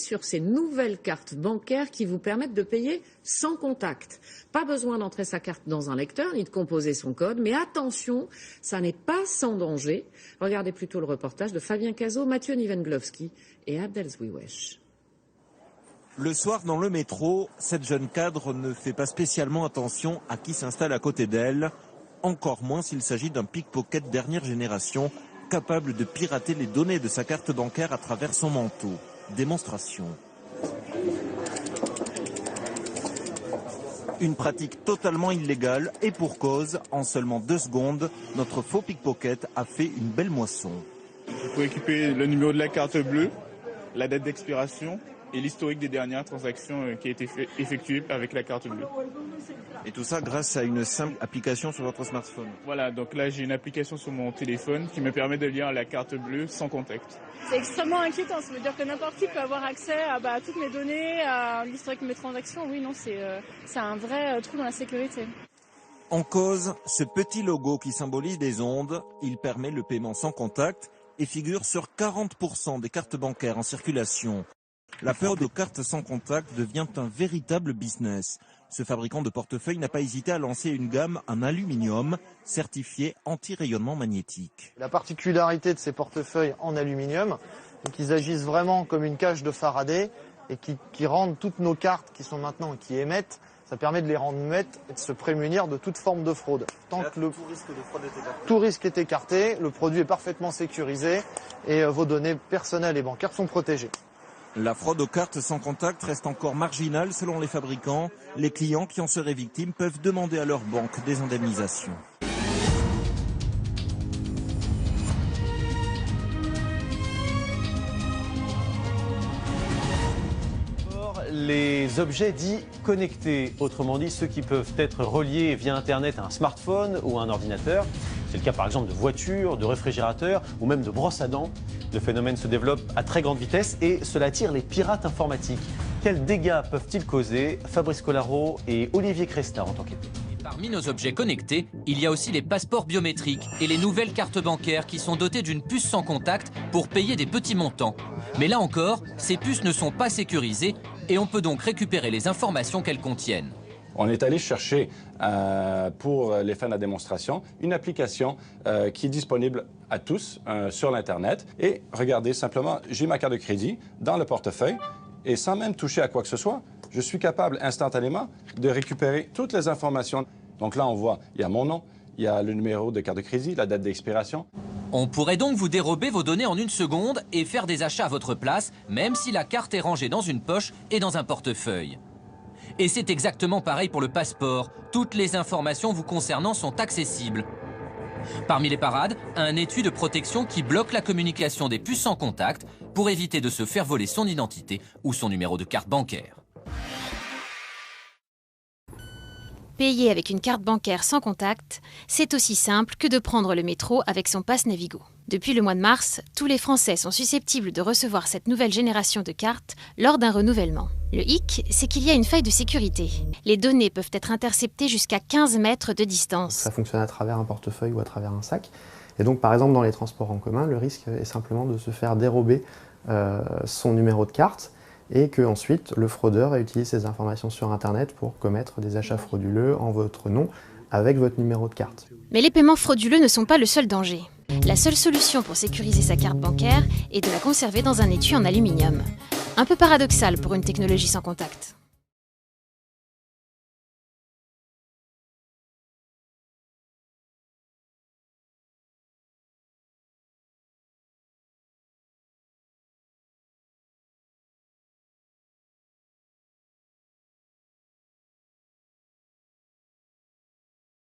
sur ces nouvelles cartes bancaires qui vous permettent de payer sans contact. Pas besoin d'entrer sa carte dans un lecteur ni de composer son code, mais attention, ça n'est pas sans danger. Regardez plutôt le reportage de Fabien Cazot, Mathieu Nivenglowski et Abdel Zwiwesh. Le soir, dans le métro, cette jeune cadre ne fait pas spécialement attention à qui s'installe à côté d'elle, encore moins s'il s'agit d'un pickpocket dernière génération, capable de pirater les données de sa carte bancaire à travers son manteau. Démonstration. Une pratique totalement illégale et pour cause, en seulement 2 secondes, notre faux pickpocket a fait une belle moisson. Il faut équiper le numéro de la carte bleue, la date d'expiration et l'historique des dernières transactions qui a été effectuées avec la carte bleue. Et tout ça grâce à une simple application sur votre smartphone. Voilà, donc là j'ai une application sur mon téléphone qui me permet de lire la carte bleue sans contact. C'est extrêmement inquiétant, ça veut dire que n'importe qui peut avoir accès à toutes mes données, à l'historique de mes transactions. Oui, non, c'est un vrai trou dans la sécurité. En cause, ce petit logo qui symbolise des ondes, il permet le paiement sans contact et figure sur 40% des cartes bancaires en circulation. La peur de cartes sans contact devient un véritable business. Ce fabricant de portefeuille n'a pas hésité à lancer une gamme en aluminium certifié anti-rayonnement magnétique. La particularité de ces portefeuilles en aluminium, c'est qu'ils agissent vraiment comme une cage de Faraday et qui rendent toutes nos cartes qui sont maintenant qui émettent, ça permet de les rendre muettes et de se prémunir de toute forme de fraude. Tant que tout risque est écarté, le produit est parfaitement sécurisé et vos données personnelles et bancaires sont protégées. La fraude aux cartes sans contact reste encore marginale selon les fabricants. Les clients qui en seraient victimes peuvent demander à leur banque des indemnisations. Les objets dits connectés, autrement dit ceux qui peuvent être reliés via Internet à un smartphone ou à un ordinateur. C'est le cas par exemple de voitures, de réfrigérateurs ou même de brosses à dents. Le phénomène se développe à très grande vitesse et cela attire les pirates informatiques. Quels dégâts peuvent-ils causer? Fabrice Collaro et Olivier Cresta ont enquêté. Parmi nos objets connectés, il y a aussi les passeports biométriques et les nouvelles cartes bancaires qui sont dotées d'une puce sans contact pour payer des petits montants. Mais là encore, ces puces ne sont pas sécurisées et on peut donc récupérer les informations qu'elles contiennent. On est allé chercher, pour les fins de la démonstration, une application qui est disponible à tous sur l'Internet. Et regardez simplement, j'ai ma carte de crédit dans le portefeuille et sans même toucher à quoi que ce soit, je suis capable instantanément de récupérer toutes les informations. Donc là, on voit, il y a mon nom, il y a le numéro de carte de crédit, la date d'expiration. On pourrait donc vous dérober vos données en 1 seconde et faire des achats à votre place, même si la carte est rangée dans une poche et dans un portefeuille. Et c'est exactement pareil pour le passeport. Toutes les informations vous concernant sont accessibles. Parmi les parades, un étui de protection qui bloque la communication des puces sans contact pour éviter de se faire voler son identité ou son numéro de carte bancaire. Payer avec une carte bancaire sans contact, c'est aussi simple que de prendre le métro avec son pass Navigo. Depuis le mois de mars, tous les Français sont susceptibles de recevoir cette nouvelle génération de cartes lors d'un renouvellement. Le hic, c'est qu'il y a une faille de sécurité. Les données peuvent être interceptées jusqu'à 15 mètres de distance. Ça fonctionne à travers un portefeuille ou à travers un sac. Et donc, par exemple, dans les transports en commun, le risque est simplement de se faire dérober son numéro de carte et qu'ensuite le fraudeur utilise ces informations sur Internet pour commettre des achats frauduleux en votre nom avec votre numéro de carte. Mais les paiements frauduleux ne sont pas le seul danger. La seule solution pour sécuriser sa carte bancaire est de la conserver dans un étui en aluminium. Un peu paradoxal pour une technologie sans contact.